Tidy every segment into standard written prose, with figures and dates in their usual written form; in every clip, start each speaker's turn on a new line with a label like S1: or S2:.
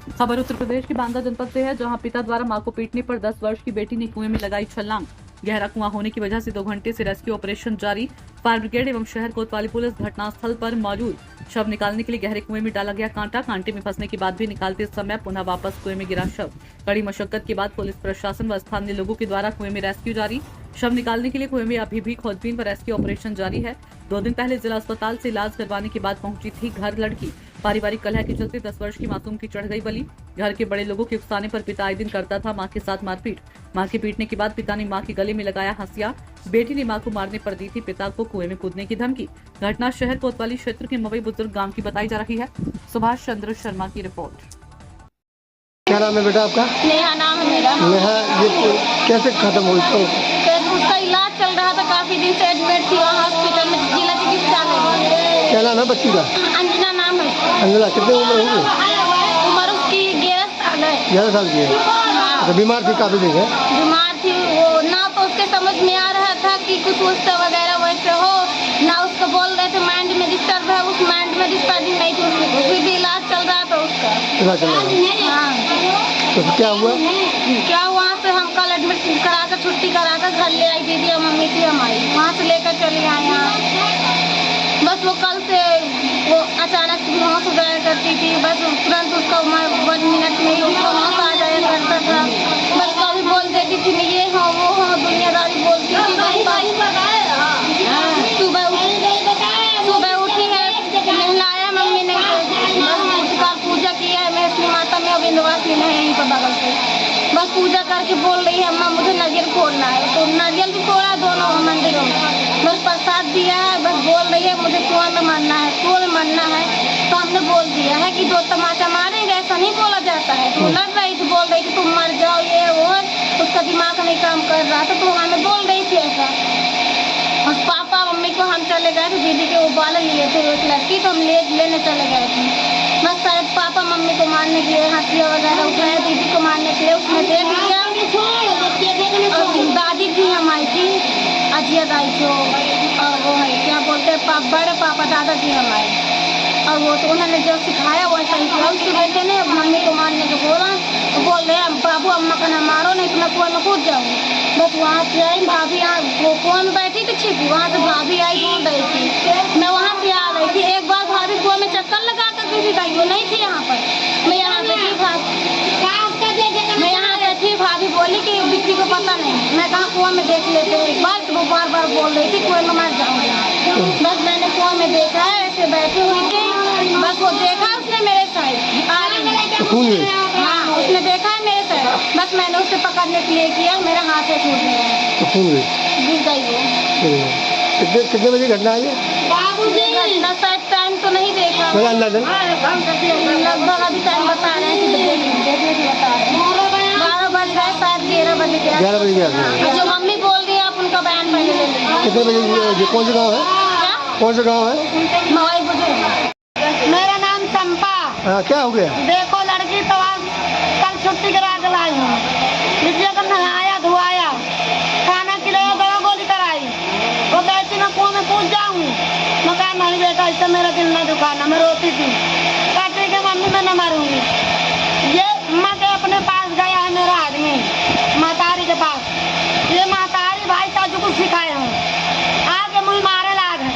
S1: खबर उत्तर प्रदेश के बांदा जनपद से है, जहां पिता द्वारा मां को पीटने पर 10 वर्ष की बेटी ने कुएं में लगाई छलांग। गहरा कुआं होने की वजह से 2 घंटे से रेस्क्यू ऑपरेशन जारी। फायर ब्रिगेड एवं शहर कोतवाली पुलिस घटनास्थल पर मौजूद। शव निकालने के लिए गहरे कुएं में डाला गया कांटे में फंसने के बाद भी निकालते समय पुनः वापस कुएं में गिरा शव। कड़ी मशक्कत के बाद पुलिस प्रशासन व स्थानीय लोगों के द्वारा कुएं में रेस्क्यू जारी। शव निकालने के लिए कुएं में अभी भी खोजबीन व रेस्क्यू ऑपरेशन जारी है। 2 दिन पहले जिला अस्पताल से इलाज करवाने के बाद पहुंची थी घर लड़की। पारिवारिक कलह के चलते 10 वर्ष की मासूम की चढ़ गई बलि। घर के बड़े लोगों के उकसाने पर पिता आए दिन करता था मां के साथ मारपीट। मां के पीटने के बाद पिता ने मां के गले में लगाया हंसिया। बेटी ने मां को मारने पर दी थी पिता को कुएं में कूदने की धमकी। घटना शहर कोतवाली क्षेत्र के मवई बुजुर्ग गांव की बताई जा रही है। सुभाष चंद्र शर्मा की रिपोर्ट।
S2: क्या नाम है बेटा आपका?
S3: नेहा नाम है मेरा।
S2: नेहा, ये कैसे खत्म हुई? तो
S3: उसका इलाज चल रहा था, काफी दिन से एडमिट थी वहाँ हॉस्पिटल में, जिला चिकित्सालय।
S2: क्या नाम है बच्ची का?
S3: अंजना नाम है।
S2: अंजना, कितनी उम्र होगी?
S3: उम्र उसकी 11 साल है।
S2: 11 साल की है। तो बीमार थी काफी दिन है?
S3: बीमार थी वो, ना तो उसके समझ में आ रहा था कि कुछ उसका वगैरह वैसे हो, ना उसको बोल रहे थे माइंड में डिस्टर्ब है, उस माइंड में डिस्टर्बिंग नहीं थी उसकी, उसकी भी इलाज चल रहा था उसका।
S2: इलाज चल रहा है।
S3: हाँ।
S2: तो क्या हुआ?
S3: वहाँ से हम कल एडमिट करा कर छुट्टी करा कर घर ले आई। दीदी और मम्मी थी हमारी, वहाँ से लेकर चली आई यहाँ। बस वो कल से वो अचानक होश उजाया करती थी, बस तुरंत उसका 1 मिनट में ही उसका होश आ जाया करता था। बस कभी बोल देती थी ये हो वो हो, दुनियादारी बोलती थी। सुबह उठी है, नहलाया मम्मी ने, बस पूजा किया है। मैं इसलिए माता में विंध्यवासिनी में यहीं पर बगल से बस पूजा करके बोल रही है अम्मा मुझे नारियल फोड़ना है। तो नारियल भी फोड़ा दोनों मंदिरों में, बस प्रसाद दिया है। बस बोल रही है मुझे कुआं में मरना है, कुआं में मरना है। तो हमने बोल दिया है कि 2 तमाचा मारेंगे, ऐसा नहीं बोला जाता है। तो लड़ रही थी, बोल रही थी तुम मर जाओ ये वो, उसका दिमाग नहीं काम कर रहा था। तो हमें बोल रही थी ऐसा। और पापा मम्मी को हम चले गए थे, दीदी के वो बाल लिए थे एक लड़की, तो हम लेने चले गए थे। बस शायद पापा मम्मी को मारने के लिए हंसिया वगैरह उठाया, दीदी को मारने के लिए उसने देख लिया। और दादी थी हमारी थी, अजिया दाई थी, और वो है क्या बोलते हैं बड़े पापा दादाजी हमारे। और वो तो उन्होंने जो सिखाया वैसा ही किया। उसके बेटे ने मम्मी को मारने को बोला, तो बोल रहे बाबू अम्मा का ना मारो नहीं तो मैं कुआं में कूद जाऊँगी। बस वहाँ से आई भाभी, यहाँ वो कुआं में बैठी थी छिपी, वहाँ से भाभी आई ढूंढ रही थी। मैं वहाँ से आ रही थी, एक बार भाभी कुआं में चक्कर लगा कर भी गई, वो नहीं थी यहाँ पर। मैं यहाँ पे थी, भाभी बोली कि बिट्टी को पता नहीं। मैं कहा कुआं में देख लेते एक बार। तो वो बार बार बोल रही थी कुएं में मर जाऊंगी। बस मैंने कुआं में देखा है, ऐसे बैठी हुई थी, बस वो देखा उसने मेरे साइड आ रही है। हाँ, उसने देखा है मेरे साइड, बस मैंने उसे पकड़ने के लिए किया, मेरा हाथ से छूट गया, गिर गई वो।
S2: कितने बजे घटना है?
S3: घटना शायद टाइम तो नहीं देखा, लगभग अभी टाइम बता रहे हैं कि देखने की बता रहे हैं 12 बज रहे, शायद 11 बजे के
S2: 11 बजे के।
S3: जो मम्मी बोल रही है आप उनका बयान पहले ले लीजिए।
S2: कितने बजे? कौन सा गाँव है? कौन सा गाँव है?
S3: मवई बुजुर्ग। मेरा नाम चंपा।
S2: हाँ, क्या हो गया?
S3: देखो लड़की तो आज कल छुट्टी करा के लाई हूँ, विद्या को नहाया धुआया, खाना खिलाया, दवा गोली कराई। वो कहती मैं कुआं में कूद जाऊँगी। मैं कहा नहीं बेटा, इससे मेरा दिल न दुखाना। मैं रोती थी, कहती कि मम्मी मैं न मरूंगी। ये माँ के अपने पास गया है मेरा आदमी, महतारी के पास। ये महतारी भाई ताजू को सिखाए हूँ, आगे मुझे मारे लाग है।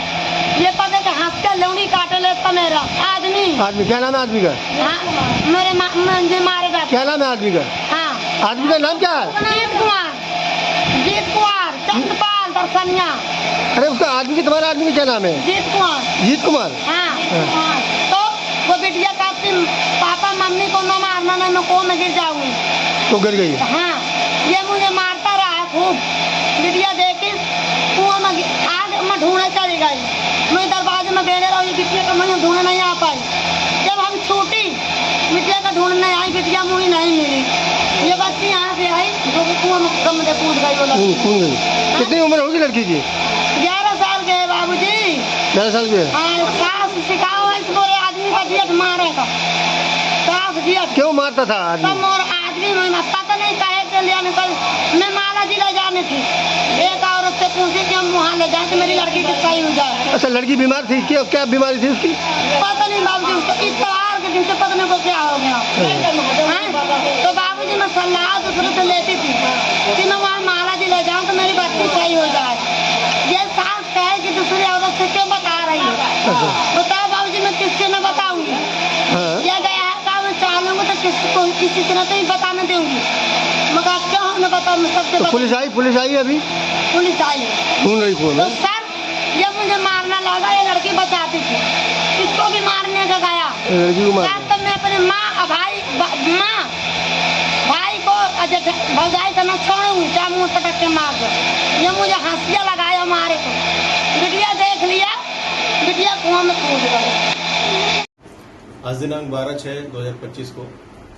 S3: ये पता कि हंस के लौड़ी काटे लेता मेरा आदमी।
S2: क्या नाम है आदमी का?
S3: हाँ, मेरे मुझे मारे जाते।
S2: क्या नाम है आदमी का?
S3: हाँ,
S2: आदमी का नाम क्या है?
S3: जीत कुमार चंद्रपाल दर्शनिया।
S2: अरे उसका आदमी की, तुम्हारा आदमी का क्या नाम है? जीत कुमार।
S3: हाँ। तो वो बिटिया कहती पापा मम्मी को न मारना, नहीं मैं कुआं में गिर जाऊंगी।
S2: तो गिर गई?
S3: हाँ, ये मुझे मारता रहा है खूब। बिटिया देखी कुआं में आग में ढूंढने चली गई। मैं दरवाजे में बैठे रही, बिटिया को मुझे ढूंढने नहीं आ पाई। जब हम छूटी, बिटिया का ढूंढने आई, बिटिया मुझे नहीं मिली। ये बच्ची यहाँ से आई, जो कुआं में कूद गई।
S2: कितनी उम्र होगी लड़की की?
S3: 11 साल के है बाबूजी।
S2: 11 साल के?
S3: सास सिखाओ इस बुरे आदमी का जेठ मारेगा। सास जेठ
S2: क्यों मारता था आदमी?
S3: और आदमी में पता नहीं कहे के लिए निकल। मैं माला जिला जाने थी, एक औरत से पूछी कि हम वहाँ ले जाए तो मेरी लड़की की सही हो जाए।
S2: अच्छा, लड़की बीमार थी? क्या बीमारी थी उसकी?
S3: पता नहीं बाबूजी, उसको इतवार के तो जिनसे पत्नी को क्या हो गया हैं? तो बाबूजी मैं सलाह दूसरे से लेती थी कि मैं वहाँ माला जी ले जाऊँ तो मेरी बच्ची सही हो जाए। ये सास कहे कि दूसरी औरत से क्यों बता रही है? बताओ बाबूजी मैं किससे न बताऊंगी? ये गया है मैं चालूंगी तो किसी से न तो बताने दूंगी, मगर क्यों न बताऊँ? मैं सबसे
S2: तो पुलिस आई अभी
S3: पुलिस आई
S2: सुन रही फोन
S3: तो सर ये मुझे मारना लगा, ये लड़की बचाती थी, इसको भी मारने का गया।
S2: लड़की को मार
S3: तो मैं अपने माँ भाई को भौजाई का न छोड़ूंगी, चाहे मुँह पटक के मार दो। ये मुझे हंसिया लगाया मारे को, बिटिया देख लिया, बिटिया कुआं में कूद गई।
S4: आज दिनांक 12/6/2025 को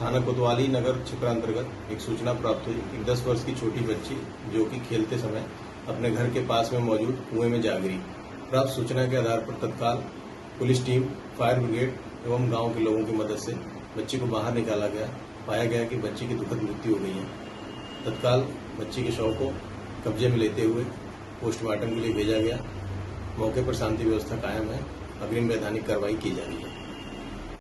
S4: थाना कोतवाली नगर क्षेत्र अंतर्गत एक सूचना प्राप्त हुई। एक 10 वर्ष की छोटी बच्ची जो कि खेलते समय अपने घर के पास में मौजूद कुएं में जा गिरी। प्राप्त सूचना के आधार पर तत्काल पुलिस टीम, फायर ब्रिगेड एवं गांव के लोगों की मदद से बच्ची को बाहर निकाला गया। पाया गया कि बच्ची की दुखद मृत्यु हो गई है। तत्काल बच्ची के शव को कब्जे में लेते हुए पोस्टमार्टम के लिए भेजा गया। मौके पर शांति व्यवस्था कायम है। अग्रिम वैधानिक कार्रवाई की जा रही है।